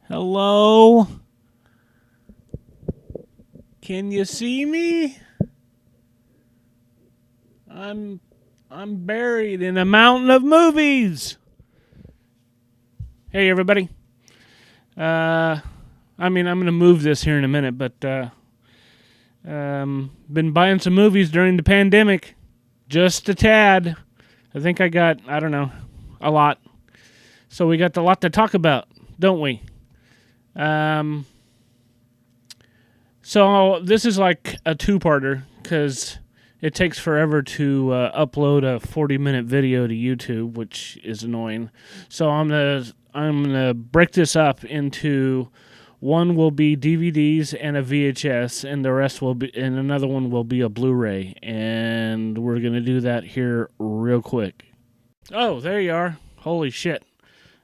Hello? Can you see me? I'm I'm buried in a mountain of movies. Hey everybody. Uh I'm going to move this here in a minute, but been buying some movies during the pandemic. Just a tad. I think I got, I don't know, a lot. So we got a lot to talk about, don't we? So this is like a two-parter because it takes forever to upload a 40-minute video to YouTube, which is annoying. So I'm gonna break this up into one will be DVDs and a VHS, and the rest will be, and another one will be a Blu-ray, and we're gonna do that here real quick. Oh, there you are! Holy shit!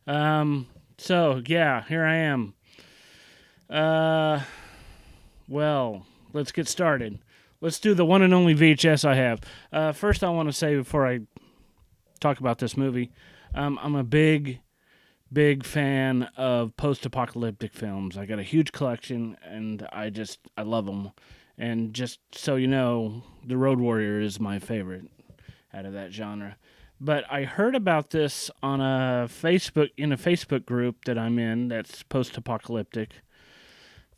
So yeah, here I am. Well, let's get started. Let's do the one and only VHS I have. First, I want to say before I talk about this movie, I'm a big fan of post-apocalyptic films. I got a huge collection, and I love them. And just so you know, The Road Warrior is my favorite out of that genre. But I heard about this on a Facebook group that I'm in. That's post-apocalyptic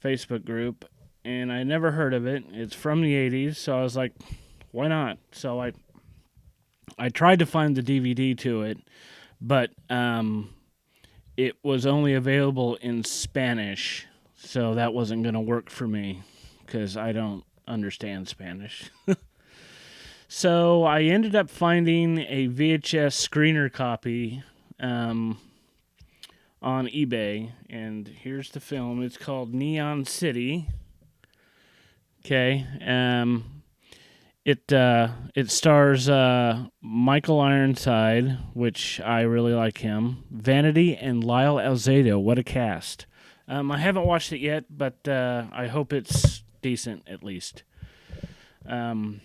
Facebook group, and I never heard of it. It's from the 80s, so I was like, why not? So I tried to find the DVD to it, but it was only available in Spanish, so that wasn't going to work for me because I don't understand Spanish. So I ended up finding a VHS screener copy on eBay, and here's the film. It's called Neon City. Okay. It stars Michael Ironside, which I really like him. Vanity and Lyle Alzado. What a cast! I haven't watched it yet, but I hope it's decent at least. And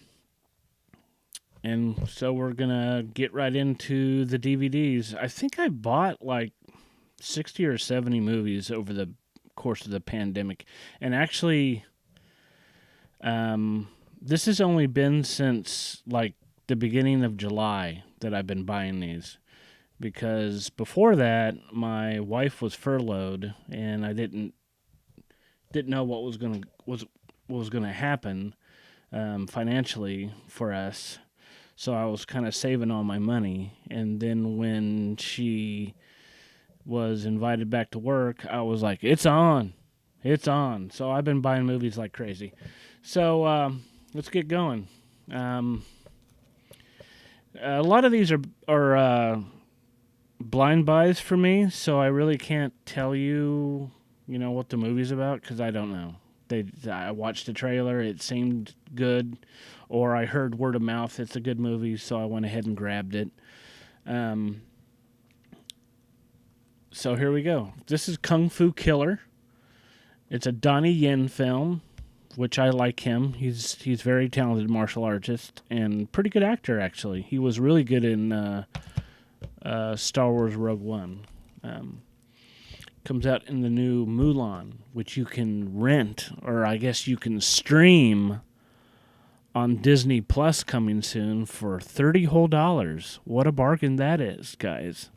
so we're gonna get right into the DVDs. I think I bought like 60 or 70 movies over the course of the pandemic, and actually. This has only been since like the beginning of July that I've been buying these, because before that my wife was furloughed and I didn't know what was gonna happen financially for us. So I was kind of saving all my money, and then when she was invited back to work, I was like, "It's on, it's on." So I've been buying movies like crazy. So let's get going. A lot of these are blind buys for me, so I really can't tell you, what the movie's about because I don't know. I watched the trailer, it seemed good, or I heard word of mouth it's a good movie, so I went ahead and grabbed it. So here we go. This is Kung Fu Killer. It's a Donnie Yen film, which I like him. He's very talented martial artist and pretty good actor, actually. He was really good in Star Wars Rogue One. Comes out in the new Mulan, which you can rent, or I guess you can stream on Disney Plus coming soon for $30 whole. What a bargain that is, guys.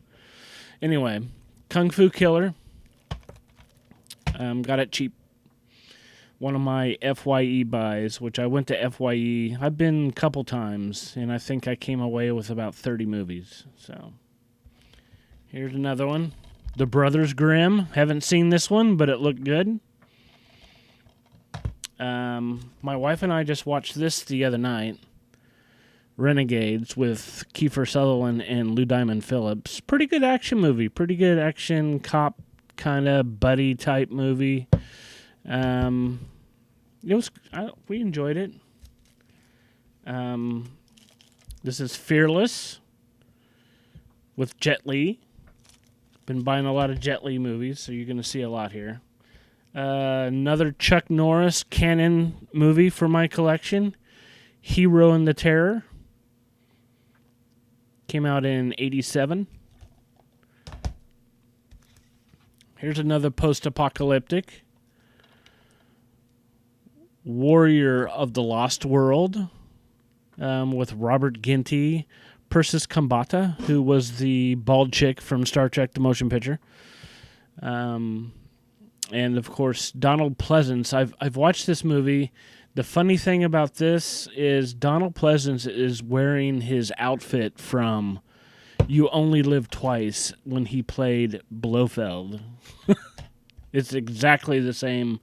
Anyway, Kung Fu Killer. Got it cheap. One of my FYE buys, which I went to FYE. I've been a couple times, and I think I came away with about 30 movies. So here's another one. The Brothers Grimm. Haven't seen this one, but it looked good. My wife and I just watched this the other night. Renegades with Kiefer Sutherland and Lou Diamond Phillips. Pretty good action movie. Pretty good action cop kind of buddy type movie. We enjoyed it. This is Fearless with Jet Li. Been buying a lot of Jet Li movies, so you're going to see a lot here. Another Chuck Norris canon movie for my collection, Hero and the Terror. Came out in '87. Here's another post-apocalyptic. Warrior of the Lost World, with Robert Ginty, Persis Kambata, who was the bald chick from Star Trek The Motion Picture. And, of course, Donald Pleasance. I've watched this movie. The funny thing about this is Donald Pleasance is wearing his outfit from You Only Live Twice when he played Blofeld. It's exactly the same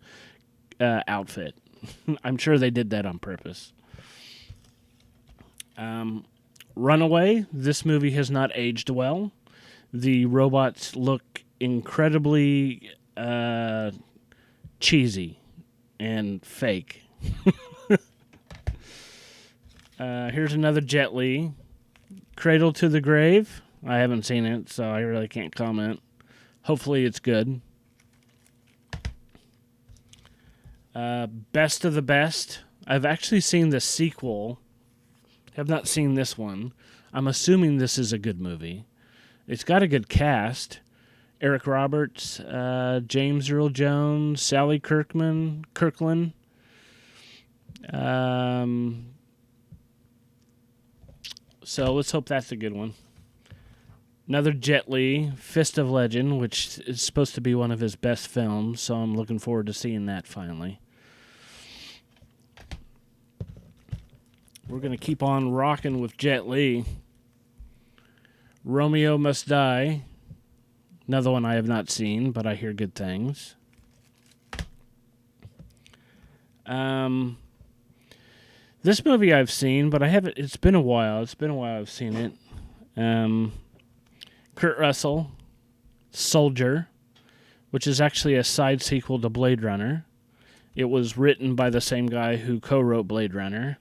outfit. I'm sure they did that on purpose. Runaway. This movie has not aged well. The robots look incredibly cheesy and fake. Here's another Jet Li. Cradle to the Grave. I haven't seen it, so I really can't comment. Hopefully it's good. Best of the Best. I've actually seen the sequel. Have not seen this one. I'm assuming this is a good movie. It's got a good cast. Eric Roberts, James Earl Jones, Sally Kirkland. So let's hope that's a good one. Another Jet Li, Fist of Legend, which is supposed to be one of his best films, so I'm looking forward to seeing that finally. We're going to keep on rocking with Jet Li. Romeo Must Die. Another one I have not seen, but I hear good things. This movie I've seen, but I haven't. It's been a while. I've seen it. Kurt Russell, Soldier, which is actually a side sequel to Blade Runner. It was written by the same guy who co-wrote Blade Runner.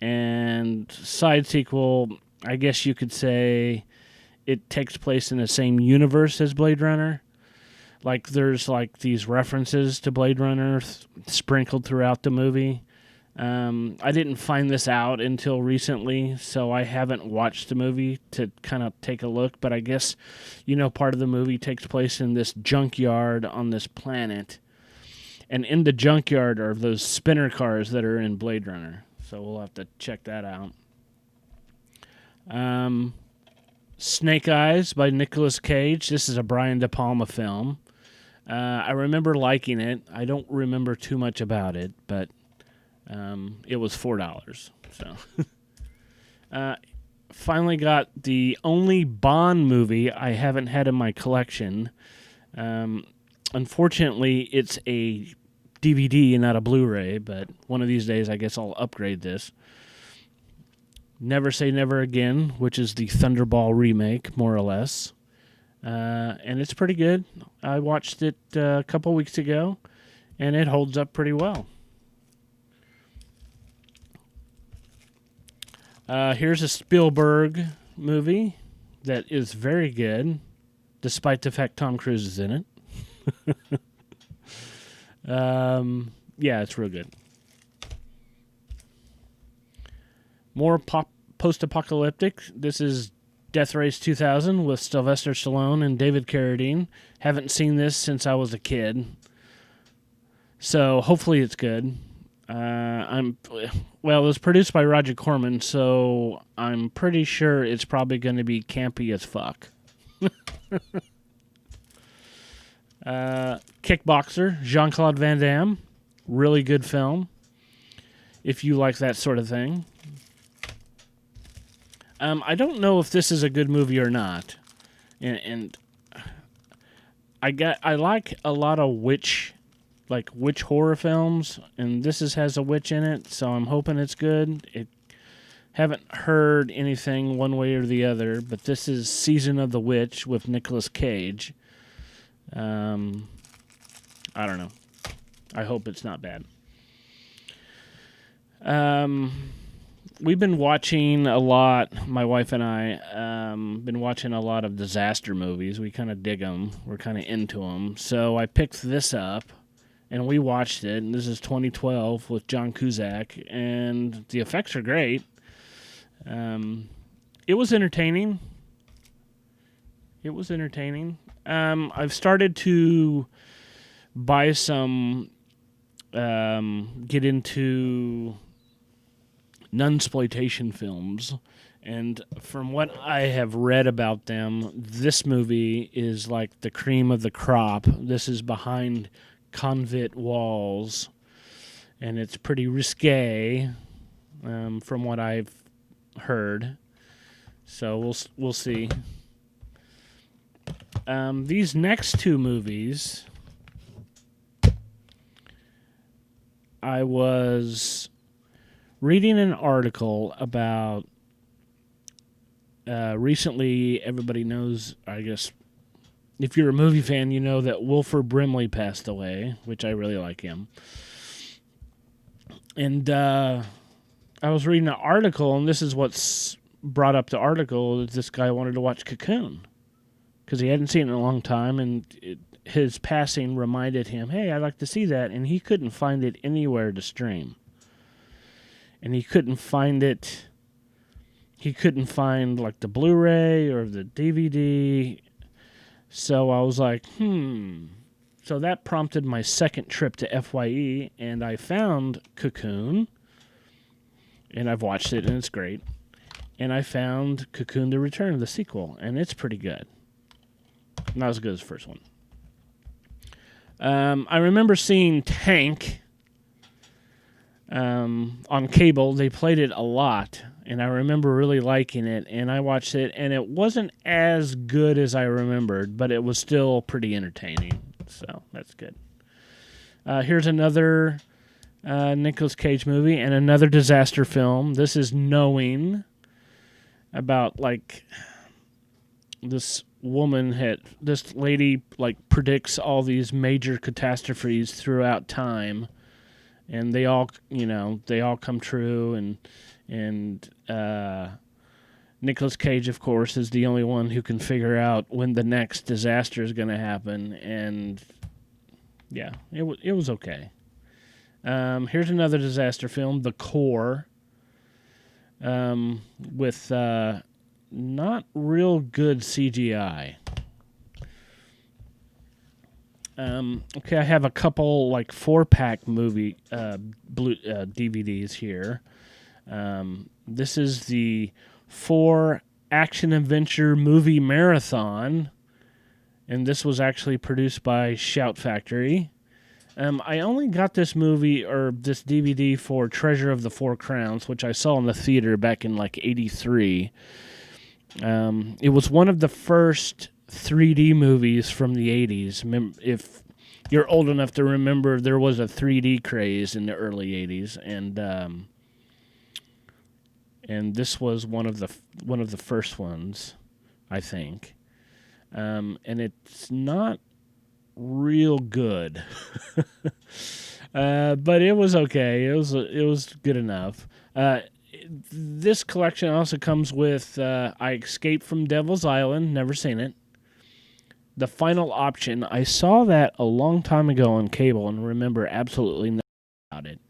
And side sequel, I guess you could say it takes place in the same universe as Blade Runner. Like, there's like these references to Blade Runner sprinkled throughout the movie. I didn't find this out until recently, so I haven't watched the movie to kind of take a look. But I guess, part of the movie takes place in this junkyard on this planet. And in the junkyard are those spinner cars that are in Blade Runner. So we'll have to check that out. Snake Eyes by Nicolas Cage. This is a Brian De Palma film. I remember liking it. I don't remember too much about it, but it was $4. So, finally got the only Bond movie I haven't had in my collection. Unfortunately, it's a DVD and not a Blu-ray, but one of these days I guess I'll upgrade this. Never Say Never Again, which is the Thunderball remake, more or less. And it's pretty good. I watched it a couple weeks ago, and it holds up pretty well. Here's a Spielberg movie that is very good, despite the fact Tom Cruise is in it. Yeah, it's real good. More post-apocalyptic. This is Death Race 2000 with Sylvester Stallone and David Carradine. Haven't seen this since I was a kid, so hopefully it's good. It was produced by Roger Corman, so I'm pretty sure it's probably going to be campy as fuck. Kickboxer, Jean-Claude Van Damme. Really good film, if you like that sort of thing. I don't know if this is a good movie or not, and I like a lot of witch horror films, and this has a witch in it, so I'm hoping it's good. Haven't heard anything one way or the other, but this is Season of the Witch with Nicolas Cage. I don't know. I hope it's not bad. We've been watching a lot, my wife and I, been watching a lot of disaster movies. We kind of dig them. We're kind of into them. So I picked this up, and we watched it. And this is 2012 with John Cusack, and the effects are great. It was entertaining. It was entertaining. I've started to buy some, get into nunsploitation films, and from what I have read about them, this movie is like the cream of the crop. This is behind convict walls, and it's pretty risque, from what I've heard. So we'll see. These next two movies, I was reading an article about. Recently, everybody knows, I guess, if you're a movie fan, you know that Wilford Brimley passed away, which I really like him. And I was reading an article, and this is what's brought up the article, that this guy wanted to watch Cocoon because he hadn't seen it in a long time, and his passing reminded him, hey, I'd like to see that, and he couldn't find it anywhere to stream. And he couldn't find it. He couldn't find like the Blu-ray or the DVD. So I was like, So that prompted my second trip to FYE, and I found Cocoon, and I've watched it, and it's great. And I found Cocoon: The Return, the sequel, and it's pretty good. Not as good as the first one. I remember seeing Tank on cable. They played it a lot, and I remember really liking it, and I watched it, and it wasn't as good as I remembered, but it was still pretty entertaining, so that's good. Here's another Nicolas Cage movie and another disaster film. This is Knowing, about like this lady like predicts all these major catastrophes throughout time, and they all come true, and Nicolas Cage, of course, is the only one who can figure out when the next disaster is going to happen, and yeah, it was okay. Here's another disaster film, The Core, with not real good CGI. Okay, I have a couple like 4-pack movie DVDs here. This is the 4 action adventure movie marathon, and this was actually produced by Shout Factory. I only got this movie or this DVD for Treasure of the Four Crowns, which I saw in the theater back in like '83. It was one of the first 3D movies from the 80s. If you're old enough to remember, there was a 3D craze in the early 80s, and this was one of the first ones, I think. And it's not real good, but it was okay. It was good enough. This collection also comes with I Escaped from Devil's Island. Never seen it. The Final Option. I saw that a long time ago on cable and remember absolutely nothing about it.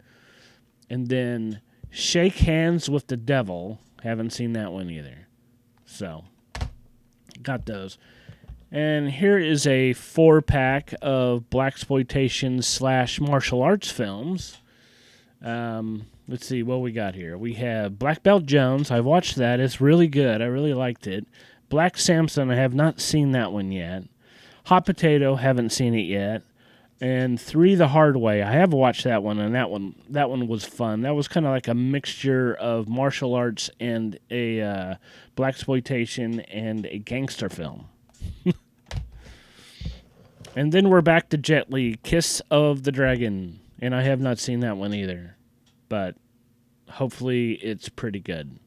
And then Shake Hands with the Devil. Haven't seen that one either. So, got those. And here is a 4-pack of blaxploitation / martial arts films. Let's see what we got here. We have Black Belt Jones. I watched that. It's really good. I really liked it. Black Samson. I have not seen that one yet. Hot Potato. Haven't seen it yet. And 3 The Hard Way. I have watched that one, and that one was fun. That was kind of like a mixture of martial arts and a blaxploitation and a gangster film. And then we're back to Jet Li, Kiss of the Dragon, and I have not seen that one either, but hopefully it's pretty good.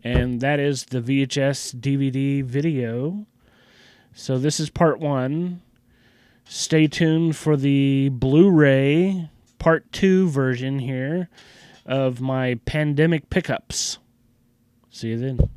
And that is the VHS DVD video. So this is part 1. Stay tuned for the Blu-ray part 2 version here of my pandemic pickups. See you then.